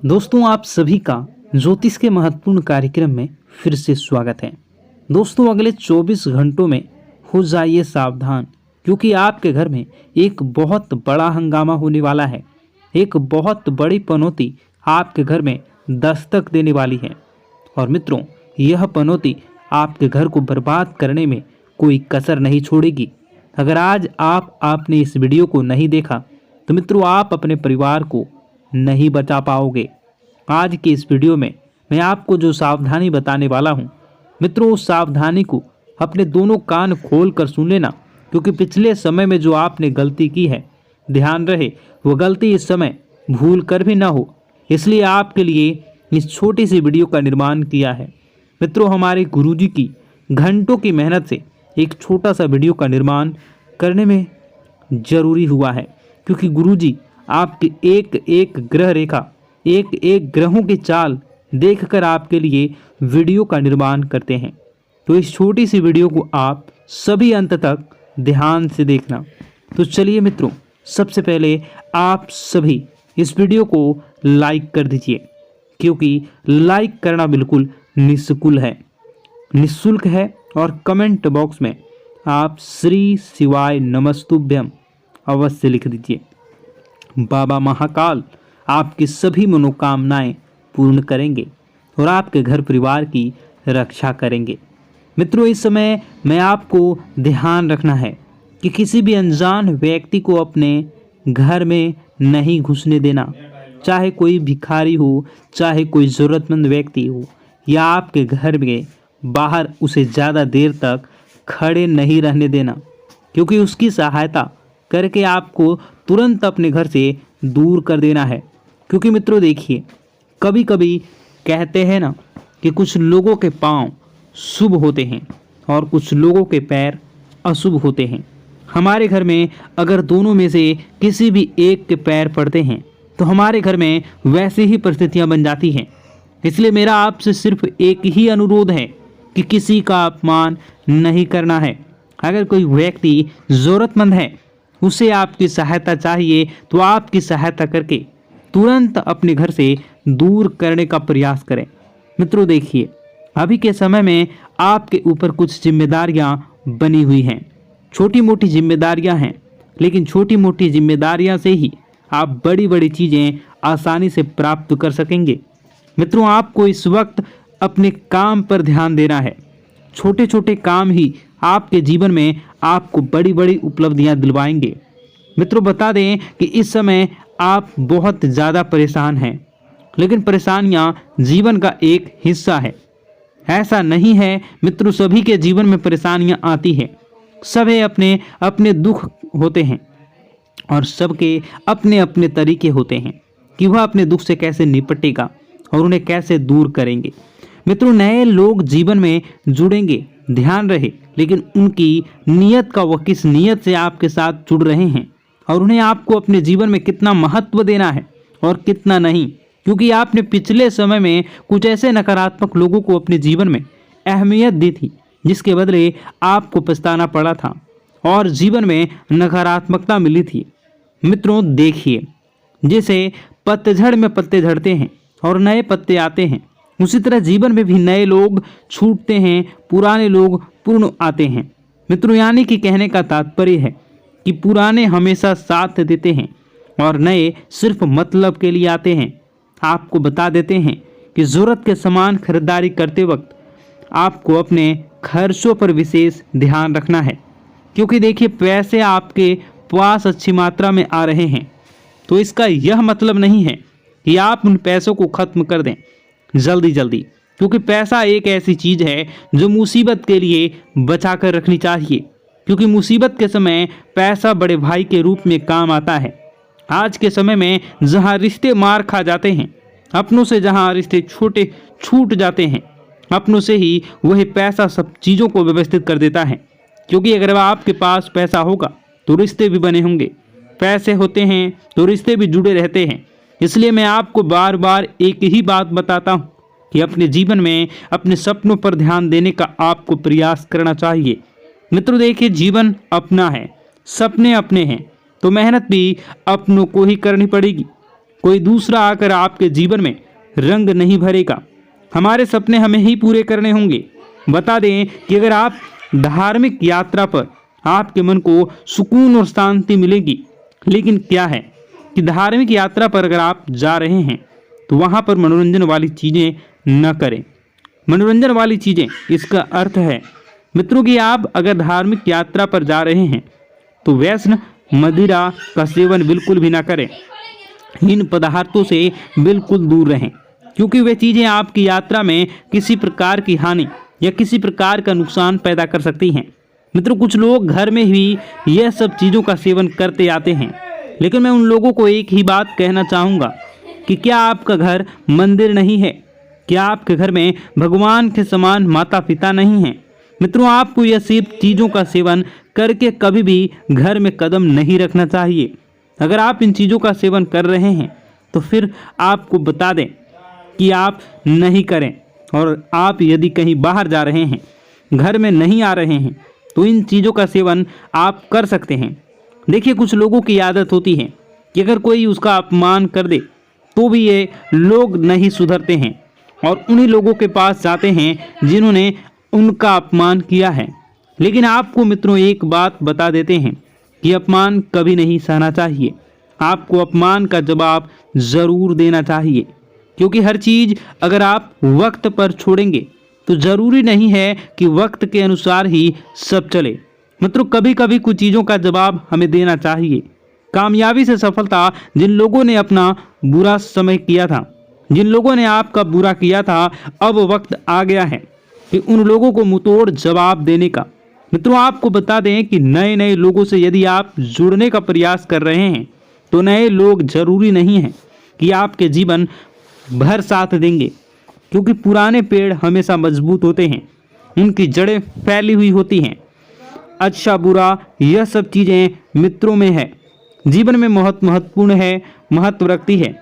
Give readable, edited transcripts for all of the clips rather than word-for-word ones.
दोस्तों, आप सभी का ज्योतिष के महत्वपूर्ण कार्यक्रम में फिर से स्वागत है। दोस्तों, अगले 24 घंटों में हो जाइए सावधान, क्योंकि आपके घर में एक बहुत बड़ा हंगामा होने वाला है। एक बहुत बड़ी पनौती आपके घर में दस्तक देने वाली है। और मित्रों, यह पनौती आपके घर को बर्बाद करने में कोई कसर नहीं छोड़ेगी। अगर आज आपने इस वीडियो को नहीं देखा तो मित्रों, आप अपने परिवार को नहीं बचा पाओगे। आज के इस वीडियो में मैं आपको जो सावधानी बताने वाला हूं, मित्रों, उस सावधानी को अपने दोनों कान खोल कर सुन लेना, क्योंकि पिछले समय में जो आपने गलती की है, ध्यान रहे वो गलती इस समय भूल कर भी ना हो। इसलिए आपके लिए इस छोटी सी वीडियो का निर्माण किया है। मित्रों, हमारे गुरुजी की घंटों की मेहनत से एक छोटा सा वीडियो का निर्माण करने में जरूरी हुआ है, क्योंकि गुरुजी आपकी एक एक ग्रह रेखा, एक एक ग्रहों की चाल देखकर आपके लिए वीडियो का निर्माण करते हैं। तो इस छोटी सी वीडियो को आप सभी अंत तक ध्यान से देखना। तो चलिए मित्रों, सबसे पहले आप सभी इस वीडियो को लाइक कर दीजिए, क्योंकि लाइक करना बिल्कुल निःशुल्क है। और कमेंट बॉक्स में आप श्री शिवाय नमस्तुभ्यम अवश्य लिख दीजिए। बाबा महाकाल आपकी सभी मनोकामनाएं पूर्ण करेंगे और आपके घर परिवार की रक्षा करेंगे। मित्रों, इस समय मैं आपको ध्यान रखना है कि किसी भी अनजान व्यक्ति को अपने घर में नहीं घुसने देना। चाहे कोई भिखारी हो, चाहे कोई ज़रूरतमंद व्यक्ति हो, या आपके घर में बाहर उसे ज़्यादा देर तक खड़े नहीं रहने देना, क्योंकि उसकी सहायता करके आपको तुरंत अपने घर से दूर कर देना है। क्योंकि मित्रों देखिए, कभी कभी कहते हैं ना कि कुछ लोगों के पांव शुभ होते हैं और कुछ लोगों के पैर अशुभ होते हैं। हमारे घर में अगर दोनों में से किसी भी एक के पैर पड़ते हैं तो हमारे घर में वैसी ही परिस्थितियां बन जाती हैं। इसलिए मेरा आपसे सिर्फ एक ही अनुरोध है कि किसी का अपमान नहीं करना है। अगर कोई व्यक्ति ज़रूरतमंद है, उसे आपकी सहायता चाहिए, तो आपकी सहायता करके तुरंत अपने घर से दूर करने का प्रयास करें। मित्रों देखिए, अभी के समय में आपके ऊपर कुछ जिम्मेदारियां बनी हुई हैं। छोटी मोटी जिम्मेदारियां हैं, लेकिन छोटी मोटी जिम्मेदारियां से ही आप बड़ी बड़ी चीज़ें आसानी से प्राप्त कर सकेंगे। मित्रों, आपको इस वक्त अपने काम पर ध्यान देना है। छोटे छोटे काम ही आपके जीवन में आपको बड़ी बड़ी उपलब्धियां दिलवाएंगे। मित्रों, बता दें कि इस समय आप बहुत ज़्यादा परेशान हैं, लेकिन परेशानियां जीवन का एक हिस्सा है। ऐसा नहीं है मित्रों, सभी के जीवन में परेशानियां आती हैं। सभी अपने अपने दुख होते हैं और सबके अपने अपने तरीके होते हैं कि वह अपने दुख से कैसे निपटेगा और उन्हें कैसे दूर करेंगे। मित्रों, नए लोग जीवन में जुड़ेंगे, ध्यान रहे, लेकिन उनकी नीयत का, वह किस नीयत से आपके साथ जुड़ रहे हैं और उन्हें आपको अपने जीवन में कितना महत्व देना है और कितना नहीं। क्योंकि आपने पिछले समय में कुछ ऐसे नकारात्मक लोगों को अपने जीवन में अहमियत दी थी, जिसके बदले आपको पछताना पड़ा था और जीवन में नकारात्मकता मिली थी। मित्रों देखिए, जैसे पतझड़ में पत्ते झड़ते हैं और नए पत्ते आते हैं, उसी तरह जीवन में भी नए लोग छूटते हैं, पुराने लोग पूर्ण आते हैं। मित्रों, यानी कि कहने का तात्पर्य है कि पुराने हमेशा साथ देते हैं और नए सिर्फ मतलब के लिए आते हैं। आपको बता देते हैं कि ज़रूरत के सामान खरीदारी करते वक्त आपको अपने खर्चों पर विशेष ध्यान रखना है, क्योंकि देखिए, पैसे आपके पास अच्छी मात्रा में आ रहे हैं, तो इसका यह मतलब नहीं है कि आप उन पैसों को खत्म कर दें जल्दी जल्दी, क्योंकि पैसा एक ऐसी चीज़ है जो मुसीबत के लिए बचा कर रखनी चाहिए। क्योंकि मुसीबत के समय पैसा बड़े भाई के रूप में काम आता है। आज के समय में जहां रिश्ते मार खा जाते हैं, अपनों से जहां रिश्ते छोटे छूट जाते हैं, अपनों से ही वही पैसा सब चीज़ों को व्यवस्थित कर देता है। क्योंकि अगर आपके पास पैसा होगा तो रिश्ते भी बने होंगे, पैसे होते हैं तो रिश्ते भी जुड़े रहते हैं। इसलिए मैं आपको बार बार एक ही बात बताता हूँ कि अपने जीवन में अपने सपनों पर ध्यान देने का आपको प्रयास करना चाहिए। मित्रों देखिए, जीवन अपना है, सपने अपने हैं, तो मेहनत भी अपनों को ही करनी पड़ेगी। कोई दूसरा आकर आपके जीवन में रंग नहीं भरेगा। हमारे सपने हमें ही पूरे करने होंगे। बता दें कि अगर आप धार्मिक यात्रा पर आपके मन को सुकून और शांति मिलेगी, लेकिन क्या है कि धार्मिक यात्रा पर अगर आप जा रहे हैं तो वहाँ पर मनोरंजन वाली चीज़ें न करें। मनोरंजन वाली चीज़ें, इसका अर्थ है मित्रों कि आप अगर धार्मिक यात्रा पर जा रहे हैं तो व्यसन मदिरा का सेवन बिल्कुल भी ना करें। इन पदार्थों से बिल्कुल दूर रहें, क्योंकि वे चीज़ें आपकी यात्रा में किसी प्रकार की हानि या किसी प्रकार का नुकसान पैदा कर सकती हैं। मित्रों, कुछ लोग घर में ही यह सब चीज़ों का सेवन करते आते हैं, लेकिन मैं उन लोगों को एक ही बात कहना चाहूँगा कि क्या आपका घर मंदिर नहीं है? क्या आपके घर में भगवान के समान माता पिता नहीं हैं? मित्रों, आपको यह सब चीज़ों का सेवन करके कभी भी घर में कदम नहीं रखना चाहिए। अगर आप इन चीज़ों का सेवन कर रहे हैं तो फिर आपको बता दें कि आप नहीं करें, और आप यदि कहीं बाहर जा रहे हैं, घर में नहीं आ रहे हैं, तो इन चीज़ों का सेवन आप कर सकते हैं। देखिए, कुछ लोगों की आदत होती है कि अगर कोई उसका अपमान कर दे तो भी ये लोग नहीं सुधरते हैं और उन्हीं लोगों के पास जाते हैं जिन्होंने उनका अपमान किया है। लेकिन आपको मित्रों एक बात बता देते हैं कि अपमान कभी नहीं सहना चाहिए। आपको अपमान का जवाब ज़रूर देना चाहिए, क्योंकि हर चीज़ अगर आप वक्त पर छोड़ेंगे तो ज़रूरी नहीं है कि वक्त के अनुसार ही सब चले। मित्रों, कभी कभी कुछ चीज़ों का जवाब हमें देना चाहिए। कामयाबी से सफलता, जिन लोगों ने अपना बुरा समय किया था, जिन लोगों ने आपका बुरा किया था, अब वक्त आ गया है कि उन लोगों को मुंहतोड़ जवाब देने का। मित्रों, आपको बता दें कि नए नए लोगों से यदि आप जुड़ने का प्रयास कर रहे हैं तो नए लोग जरूरी नहीं हैं कि आपके जीवन भर साथ देंगे, क्योंकि पुराने पेड़ हमेशा मजबूत होते हैं, उनकी जड़ें फैली हुई होती हैं। अच्छा बुरा यह सब चीज़ें मित्रों में है, जीवन में बहुत महत्वपूर्ण है, महत्व रखती है।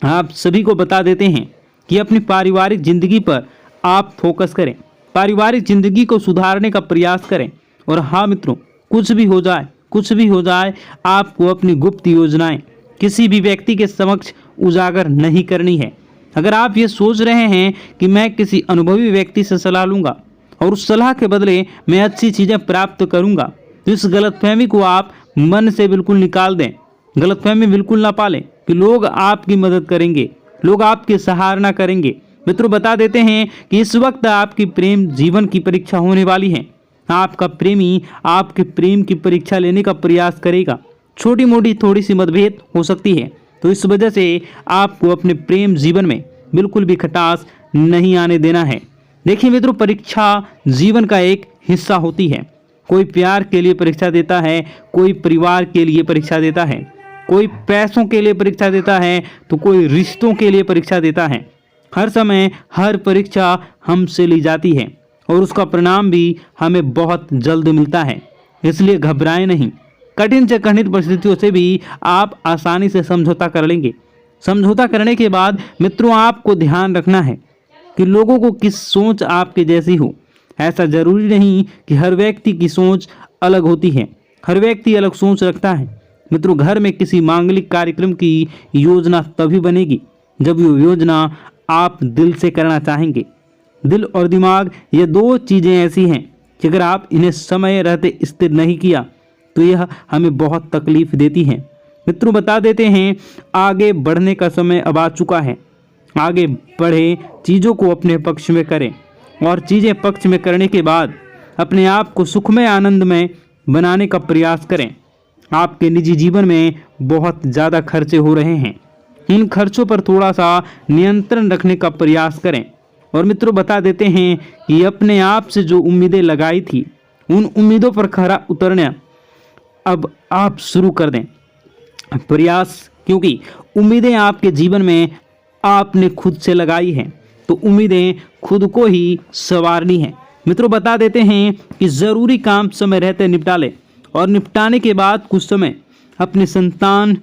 आप सभी को बता देते हैं कि अपनी पारिवारिक जिंदगी पर आप फोकस करें, पारिवारिक जिंदगी को सुधारने का प्रयास करें। और हाँ मित्रों, कुछ भी हो जाए, कुछ भी हो जाए, आपको अपनी गुप्त योजनाएं किसी भी व्यक्ति के समक्ष उजागर नहीं करनी है। अगर आप ये सोच रहे हैं कि मैं किसी अनुभवी व्यक्ति से सलाह लूँगा और उस सलाह के बदले मैं अच्छी चीज़ें प्राप्त करूँगा, तो इस गलतफहमी को आप मन से बिल्कुल निकाल दें। गलतफहमी बिल्कुल ना पालें कि लोग आपकी मदद करेंगे, लोग आपकी सराहना करेंगे। मित्रों, बता देते हैं कि इस वक्त आपकी प्रेम जीवन की परीक्षा होने वाली है। आपका प्रेमी आपके प्रेम की परीक्षा लेने का प्रयास करेगा। छोटी मोटी थोड़ी सी मतभेद हो सकती है, तो इस वजह से आपको अपने प्रेम जीवन में बिल्कुल भी खटास नहीं आने देना है। देखिए मित्रों, परीक्षा जीवन का एक हिस्सा होती है। कोई प्यार के लिए परीक्षा देता है, कोई परिवार के लिए परीक्षा देता है, कोई पैसों के लिए परीक्षा देता है, तो कोई रिश्तों के लिए परीक्षा देता है। हर समय हर परीक्षा हमसे ली जाती है और उसका परिणाम भी हमें बहुत जल्द मिलता है। इसलिए घबराएं नहीं। कठिन से कठिन परिस्थितियों से भी आप आसानी से समझौता कर लेंगे। समझौता करने के बाद मित्रों, आपको ध्यान रखना है कि लोगों को किस सोच आपके जैसी हो। ऐसा जरूरी नहीं कि हर व्यक्ति की सोच अलग होती है, हर व्यक्ति अलग सोच रखता है। मित्रों, घर में किसी मांगलिक कार्यक्रम की योजना तभी बनेगी जब वो योजना आप दिल से करना चाहेंगे। दिल और दिमाग, ये दो चीज़ें ऐसी हैं कि अगर आप इन्हें समय रहते स्थिर नहीं किया तो यह हमें बहुत तकलीफ देती हैं। मित्रों, बता देते हैं आगे बढ़ने का समय अब आ चुका है। आगे बढ़े, चीज़ों को अपने पक्ष में करें और चीज़ें पक्ष में करने के बाद अपने आप को सुखमय आनंदमय बनाने का प्रयास करें। आपके निजी जीवन में बहुत ज़्यादा खर्चे हो रहे हैं, इन खर्चों पर थोड़ा सा नियंत्रण रखने का प्रयास करें। और मित्रों, बता देते हैं कि अपने आप से जो उम्मीदें लगाई थी, उन उम्मीदों पर खरा उतरना अब आप शुरू कर दें प्रयास, क्योंकि उम्मीदें आपके जीवन में आपने खुद से लगाई हैं, तो उम्मीदें खुद को ही संवारनी है। मित्रों, बता देते हैं कि ज़रूरी काम समय रहते निपटा लें और निपटाने के बाद कुछ समय अपने संतान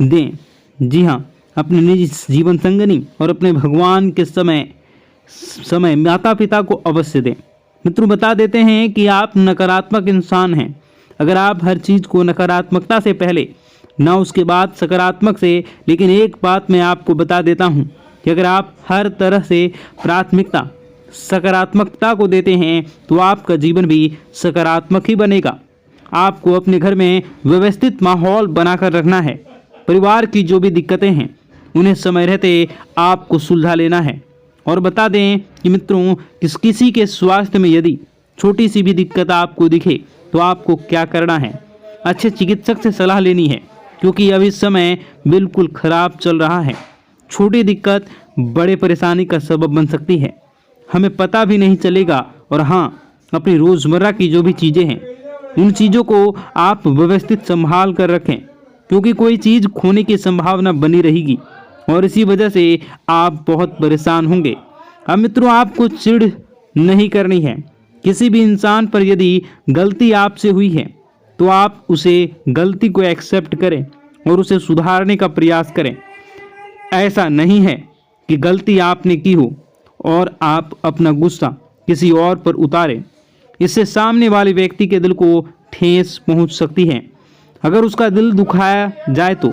दें। जी हाँ, अपने निजी जीवन संगनी और अपने भगवान के समय माता पिता को अवश्य दें। मित्रों, बता देते हैं कि आप नकारात्मक इंसान हैं। अगर आप हर चीज़ को नकारात्मकता से पहले ना उसके बाद सकारात्मक से। लेकिन एक बात मैं आपको बता देता हूँ कि अगर आप हर तरह से प्राथमिकता सकारात्मकता को देते हैं तो आपका जीवन भी सकारात्मक ही बनेगा। आपको अपने घर में व्यवस्थित माहौल बनाकर रखना है। परिवार की जो भी दिक्कतें हैं उन्हें समय रहते आपको सुलझा लेना है। और बता दें कि मित्रों, किसी के स्वास्थ्य में यदि छोटी सी भी दिक्कत आपको दिखे तो आपको क्या करना है, अच्छे चिकित्सक से सलाह लेनी है, क्योंकि अभी समय बिल्कुल खराब चल रहा है। छोटी दिक्कत बड़े परेशानी का सबब बन सकती है, हमें पता भी नहीं चलेगा। और हाँ, अपनी रोज़मर्रा की जो भी चीज़ें हैं उन चीज़ों को आप व्यवस्थित संभाल कर रखें, क्योंकि कोई चीज़ खोने की संभावना बनी रहेगी और इसी वजह से आप बहुत परेशान होंगे। अब मित्रों, आपको चिढ़ नहीं करनी है। किसी भी इंसान पर यदि गलती आपसे हुई है तो आप उसे गलती को एक्सेप्ट करें और उसे सुधारने का प्रयास करें। ऐसा नहीं है कि गलती आपने की हो और आप अपना गुस्सा किसी और पर उतारें। इससे सामने वाले व्यक्ति के दिल को ठेस पहुंच सकती है, अगर उसका दिल दुखाया जाए तो।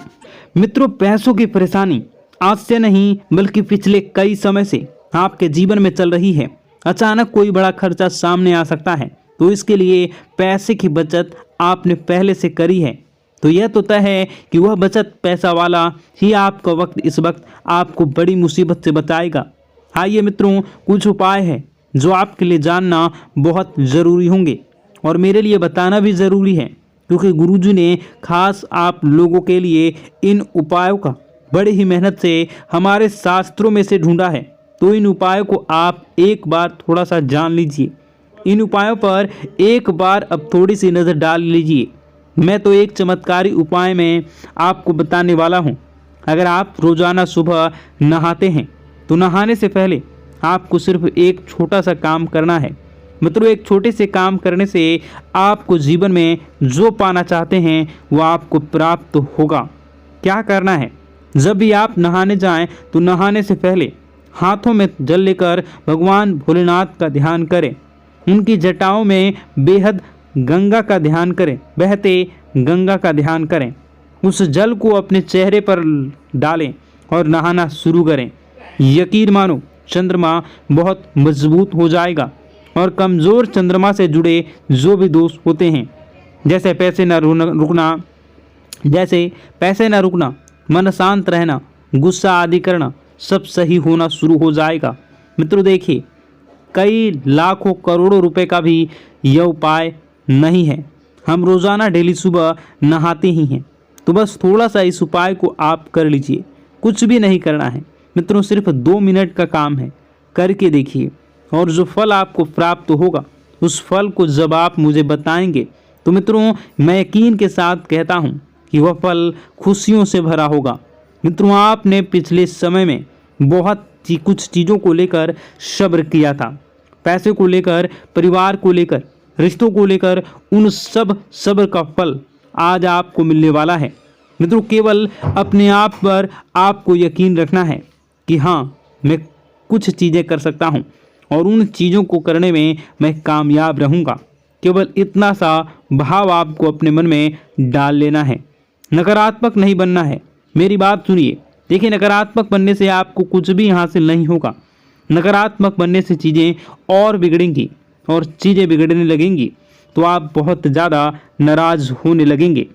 मित्रों, पैसों की परेशानी आज से नहीं बल्कि पिछले कई समय से आपके जीवन में चल रही है। अचानक कोई बड़ा खर्चा सामने आ सकता है, तो इसके लिए पैसे की बचत आपने पहले से करी है तो यह तो तय है कि वह बचत पैसा वाला ही आपका वक्त इस वक्त आपको बड़ी मुसीबत से बचाएगा। आइए मित्रों, कुछ उपाय है जो आपके लिए जानना बहुत ज़रूरी होंगे और मेरे लिए बताना भी ज़रूरी है, क्योंकि गुरुजी ने खास आप लोगों के लिए इन उपायों का बड़ी ही मेहनत से हमारे शास्त्रों में से ढूंढा है। तो इन उपायों को आप एक बार थोड़ा सा जान लीजिए। इन उपायों पर एक बार अब थोड़ी सी नज़र डाल लीजिए। मैं तो एक चमत्कारी उपाय में आपको बताने वाला हूँ। अगर आप रोज़ाना सुबह नहाते हैं तो नहाने से पहले आपको सिर्फ एक छोटा सा काम करना है। मित्रों, एक छोटे से काम करने से आपको जीवन में जो पाना चाहते हैं वो आपको प्राप्त होगा। क्या करना है, जब भी आप नहाने जाएं तो नहाने से पहले हाथों में जल लेकर भगवान भोलेनाथ का ध्यान करें। उनकी जटाओं में बेहद गंगा का ध्यान करें, बहते गंगा का ध्यान करें। उस जल को अपने चेहरे पर डालें और नहाना शुरू करें। यकीन मानो, चंद्रमा बहुत मजबूत हो जाएगा और कमज़ोर चंद्रमा से जुड़े जो भी दोष होते हैं, जैसे पैसे न रुकना, मन शांत रहना, गुस्सा आदि करना, सब सही होना शुरू हो जाएगा। मित्रों देखिए, कई लाखों करोड़ों रुपए का भी यह उपाय नहीं है। हम रोज़ाना डेली सुबह नहाते ही हैं, तो बस थोड़ा सा इस उपाय को आप कर लीजिए। कुछ भी नहीं करना है मित्रों, सिर्फ 2 मिनट का काम है, करके देखिए। और जो फल आपको प्राप्त होगा उस फल को जब आप मुझे बताएंगे तो मित्रों, मैं यकीन के साथ कहता हूँ कि वह फल खुशियों से भरा होगा। मित्रों, आपने पिछले समय में बहुत कुछ चीज़ों को लेकर सब्र किया था, पैसे को लेकर, परिवार को लेकर, रिश्तों को लेकर, उन सब सब्र का फल आज आपको मिलने वाला है। मित्रों, केवल अपने आप पर आपको यकीन रखना है कि हाँ, मैं कुछ चीज़ें कर सकता हूँ और उन चीज़ों को करने में मैं कामयाब रहूँगा। केवल इतना सा भाव आपको अपने मन में डाल लेना है। नकारात्मक नहीं बनना है। मेरी बात सुनिए। देखिए, नकारात्मक बनने से आपको कुछ भी हासिल नहीं होगा। नकारात्मक बनने से चीज़ें और बिगड़ेंगी और चीज़ें बिगड़ने लगेंगी तो आप बहुत ज़्यादा नाराज़ होने लगेंगे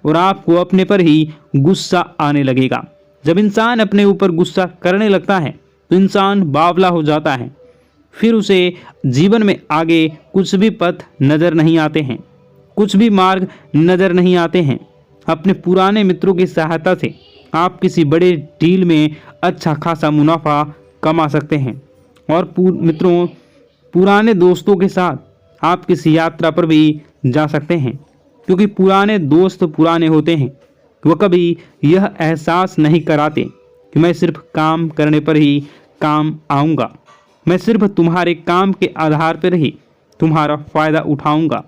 और आपको अपने पर ही गुस्सा आने लगेगा। जब इंसान अपने ऊपर गुस्सा करने लगता है तो इंसान बावला हो जाता है, फिर उसे जीवन में आगे कुछ भी पथ नज़र नहीं आते हैं, कुछ भी मार्ग नज़र नहीं आते हैं। अपने पुराने मित्रों की सहायता से आप किसी बड़े डील में अच्छा खासा मुनाफा कमा सकते हैं और मित्रों, पुराने दोस्तों के साथ आप किसी यात्रा पर भी जा सकते हैं, क्योंकि पुराने दोस्त पुराने होते हैं। वह कभी यह एहसास नहीं कराते कि मैं सिर्फ काम करने पर ही काम आऊँगा, मैं सिर्फ तुम्हारे काम के आधार पर ही तुम्हारा फ़ायदा उठाऊँगा।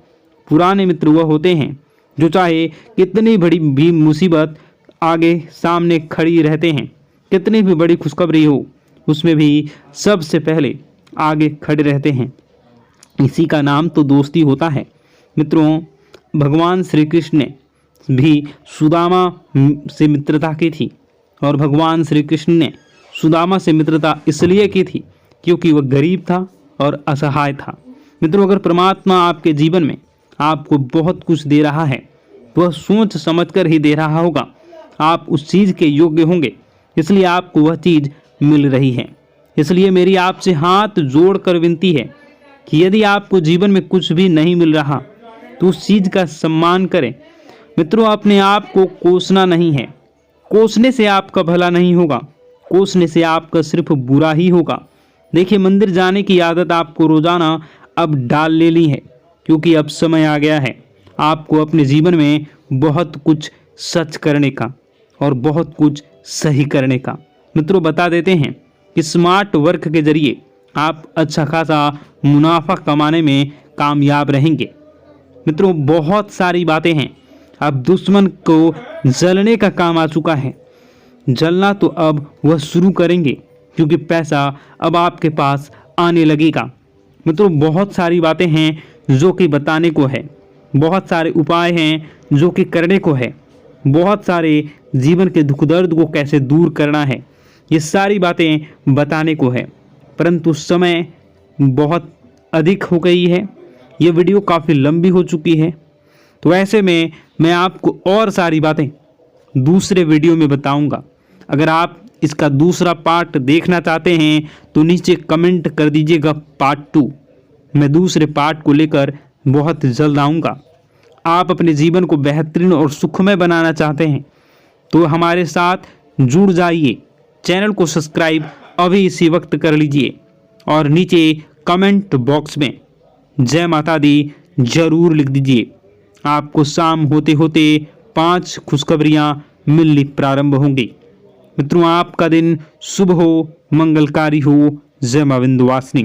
पुराने मित्र वह होते हैं जो चाहे कितनी बड़ी भी मुसीबत आगे सामने खड़ी रहते हैं, कितनी भी बड़ी खुशखबरी हो उसमें भी सबसे पहले आगे खड़े रहते हैं। इसी का नाम तो दोस्ती होता है। मित्रों, भगवान श्री कृष्ण ने भी सुदामा से मित्रता की थी और भगवान श्री कृष्ण ने सुदामा से मित्रता इसलिए की थी क्योंकि वह गरीब था और असहाय था। मित्रों, अगर परमात्मा आपके जीवन में आपको बहुत कुछ दे रहा है तो वह सोच समझकर ही दे रहा होगा। आप उस चीज़ के योग्य होंगे, इसलिए आपको वह चीज़ मिल रही है। इसलिए मेरी आपसे हाथ जोड़कर विनती है कि यदि आपको जीवन में कुछ भी नहीं मिल रहा तो उस चीज़ का सम्मान करें। मित्रों, अपने आप को कोसना नहीं है। कोसने से आपका भला नहीं होगा, कोसने से आपका सिर्फ बुरा ही होगा। देखिए, मंदिर जाने की आदत आपको रोजाना अब डाल लेनी है, क्योंकि अब समय आ गया है आपको अपने जीवन में बहुत कुछ सच करने का और बहुत कुछ सही करने का। मित्रों, बता देते हैं कि स्मार्ट वर्क के जरिए आप अच्छा खासा मुनाफा कमाने में कामयाब रहेंगे। मित्रों, बहुत सारी बातें हैं। अब दुश्मन को जलने का काम आ चुका है। जलना तो अब वह शुरू करेंगे, क्योंकि पैसा अब आपके पास आने लगेगा। मित्रों, बहुत सारी बातें हैं जो कि बताने को है, बहुत सारे उपाय हैं जो कि करने को है, बहुत सारे जीवन के दुख दर्द को कैसे दूर करना है, ये सारी बातें बताने को है। परंतु समय बहुत अधिक हो गई है, ये वीडियो काफ़ी लंबी हो चुकी है, तो ऐसे में मैं आपको और सारी बातें दूसरे वीडियो में बताऊंगा। अगर आप इसका दूसरा पार्ट देखना चाहते हैं तो नीचे कमेंट कर दीजिएगा पार्ट 2। मैं दूसरे पार्ट को लेकर बहुत जल्द आऊँगा। आप अपने जीवन को बेहतरीन और सुखमय बनाना चाहते हैं तो हमारे साथ जुड़ जाइए। चैनल को सब्सक्राइब अभी इसी वक्त कर लीजिए और नीचे कमेंट बॉक्स में जय माता दी जरूर लिख दीजिए। आपको शाम होते होते 5 खुशखबरियाँ मिलनी प्रारंभ होंगी। मित्रों, आपका दिन शुभ हो, मंगलकारी हो। जय मां विंध्यवासिनी।